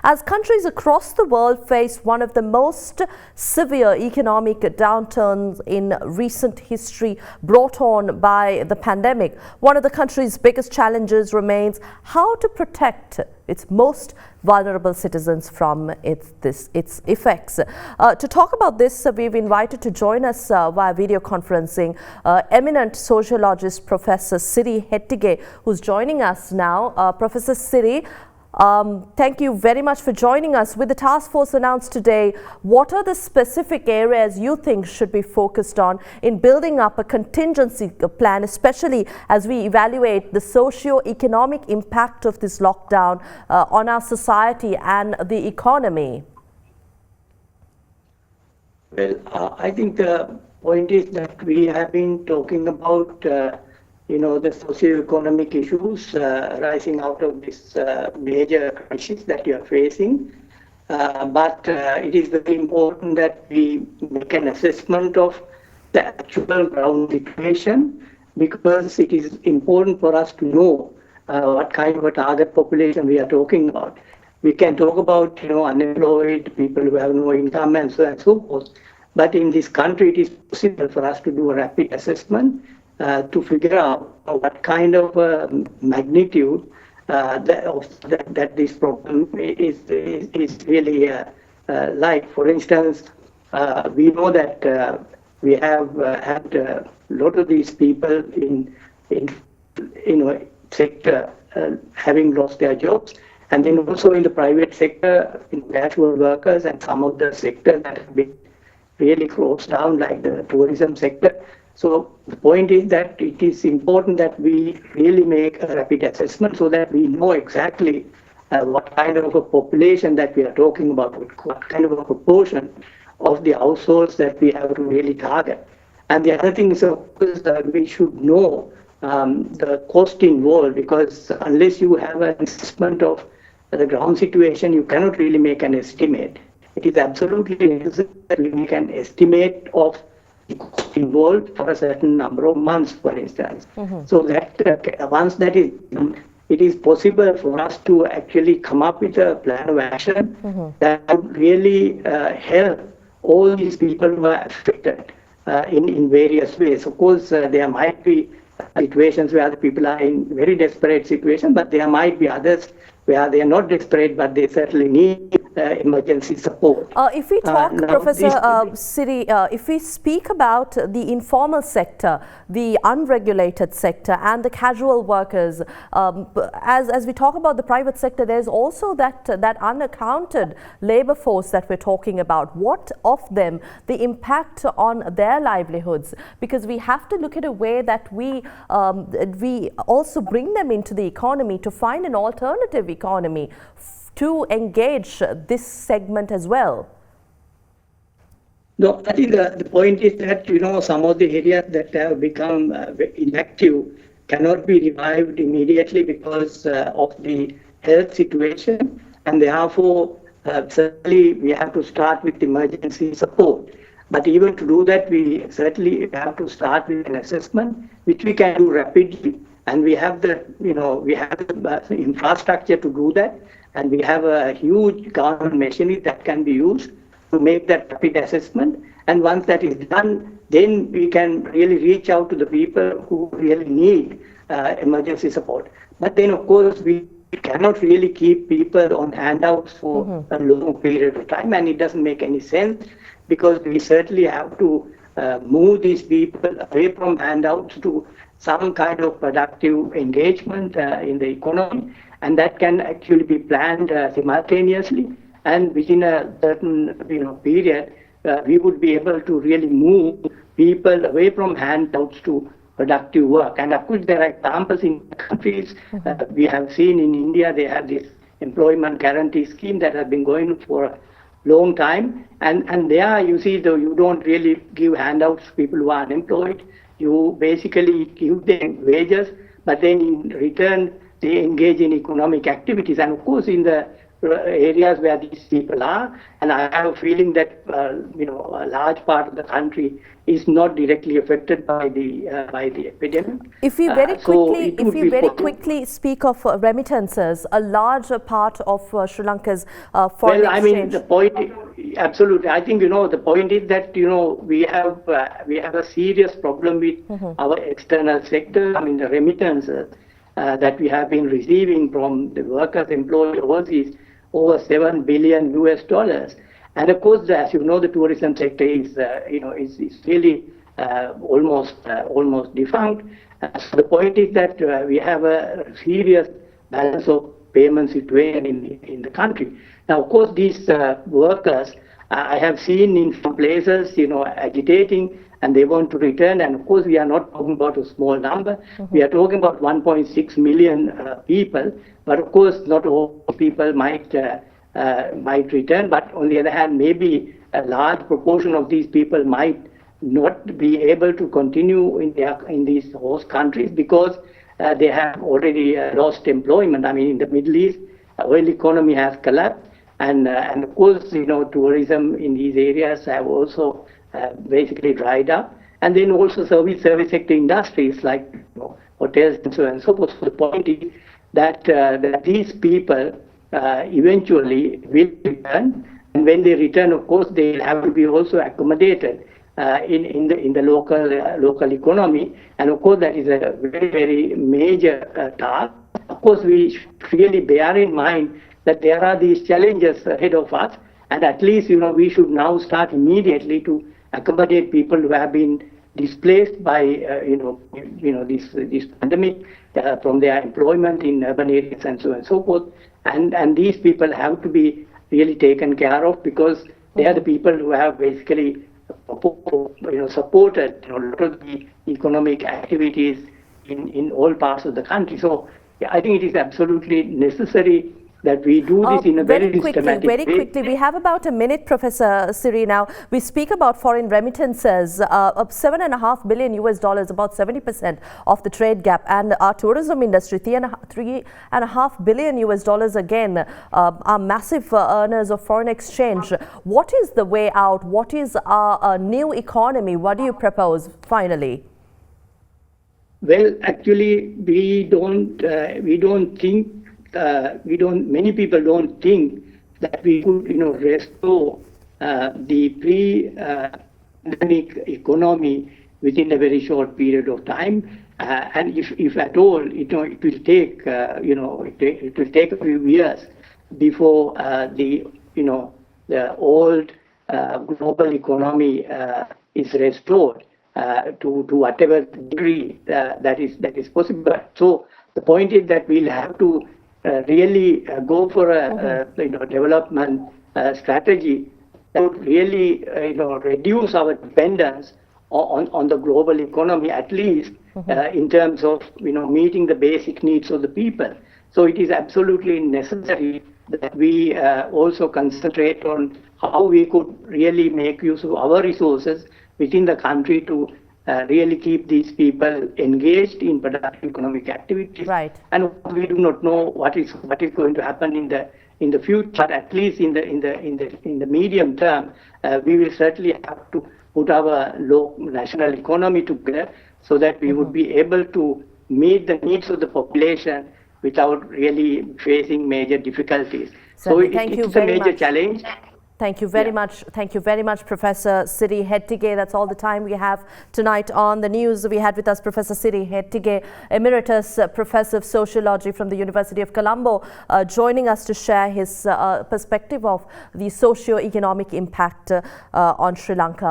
as countries across the world face one of the most severe economic downturns in recent history brought on by the pandemic. One of the country's biggest challenges remains how to protect its most vulnerable citizens from its effects. To talk about this, we've invited to join us via video conferencing eminent sociologist Professor Siri Hettige, who's joining us now. Professor Siri, thank you very much for joining us. With the task force announced today, what are the specific areas you think should be focused on in building up a contingency plan, especially as we evaluate the socio-economic impact of this lockdown on our society and the economy? Well, I think the point is that we have been talking about the socio-economic issues rising out of this major crisis that you are facing. But it is very important that we make an assessment of the actual ground situation, because it is important for us to know what kind of a target population we are talking about. We can talk about unemployed, people who have no income and so on and so forth. But in this country, it is possible for us to do a rapid assessment to figure out what kind of magnitude that this problem is really like. For instance, we know that we have had a lot of these people in sector having lost their jobs, and then also in the private sector, casual workers and some of the sectors that have been really closed down, like the tourism sector. So the point is that it is important that we really make a rapid assessment so that we know exactly what kind of a population that we are talking about, what kind of a proportion of the households that we have to really target. And the other thing is, of course, that we should know the cost involved, because unless you have an assessment of the ground situation, you cannot really make an estimate. It is absolutely necessary that we make an estimate of involved for a certain number of months, for instance. So that once that is done, it is possible for us to actually come up with a plan of action that would really help all these people who are affected in various ways. Of course, there might be situations where the people are in very desperate situations, but there might be others where they are not desperate, but they certainly need emergency support. If we talk, Professor Siri, if we speak about the informal sector, the unregulated sector and the casual workers, as we talk about the private sector, there's also that unaccounted labor force that we're talking about. What of them, the impact on their livelihoods? Because we have to look at a way that we also bring them into the economy to find an alternative economy to engage this segment as well. No, I think the point is that some of the areas that have become inactive cannot be revived immediately because of the health situation, and therefore certainly we have to start with emergency support. But even to do that, we certainly have to start with an assessment, which we can do rapidly, and we have the infrastructure to do that. And we have a huge government machinery that can be used to make that rapid assessment. And once that is done, then we can really reach out to the people who really need emergency support. But then, of course, we cannot really keep people on handouts for a long period of time, and it doesn't make any sense, because we certainly have to move these people away from handouts to some kind of productive engagement in the economy. And that can actually be planned simultaneously, and within a certain period, we would be able to really move people away from handouts to productive work. And of course, there are examples in countries. We have seen in India, they have this employment guarantee scheme that has been going for a long time. And there, you see, though, you don't really give handouts to people who are unemployed. You basically give them wages, but then in return, they engage in economic activities. And of course, in the areas where these people are, and I have a feeling that a large part of the country is not directly affected by the epidemic. If we very quickly speak of remittances, a large part of Sri Lanka's foreign exchange. Well, I mean, the point, absolutely. I think the point is that we have a serious problem with our external sector. I mean, the remittances that we have been receiving from the workers employed overseas, over $7 billion US. And of course, as you know, the tourism sector is really almost defunct. So the point is that we have a serious balance of payment situation in the country. Now, of course, these workers, I have seen in some places, agitating, and they want to return. And of course, we are not talking about a small number. We are talking about 1.6 million people. But of course, not all people might return. But on the other hand, maybe a large proportion of these people might not be able to continue in these host countries because they have already lost employment. I mean, in the Middle East, oil economy has collapsed. And of course, tourism in these areas have also basically dried up. And then also service sector industries like hotels and so on and so forth. So the point is that these people eventually will return. And when they return, of course, they will have to be also accommodated in the local economy. And of course, that is a very, very major task. Of course, we should really bear in mind that there are these challenges ahead of us, and at least we should now start immediately to accommodate people who have been displaced by this pandemic from their employment in urban areas and so on and so forth. And these people have to be really taken care of because they are the people who have basically supported a lot of the economic activities in all parts of the country. So I think it is absolutely necessary that we do this in a very systematic way. Very quickly, we have about a minute, Professor Siri. Now, we speak about foreign remittances of $7.5 billion US, about 70% of the trade gap, and our tourism industry, $3.5 billion US again, are massive earners of foreign exchange. What is the way out? What is our new economy? What do you propose finally? Well, actually, many people don't think that we could, restore the pre-pandemic economy within a very short period of time. And if at all, it will take, it will take a few years before the old global economy is restored to whatever degree that is possible. So the point is that we'll have to really go for a development strategy that would really reduce our dependence on the global economy, at least in terms of meeting the basic needs of the people. So it is absolutely necessary that we also concentrate on how we could really make use of our resources within the country to really keep these people engaged in productive economic activities. Right. And we do not know what is going to happen in the future, but at least in the medium term, we will certainly have to put our national economy together so that we would be able to meet the needs of the population without really facing major difficulties. So it's a major challenge. Thank you very much. Thank you very much, Professor Siri Hettige. That's all the time we have tonight on the news. We had with us Professor Siri Hettige, Emeritus Professor of Sociology from the University of Colombo, joining us to share his perspective of the socio-economic impact on Sri Lanka.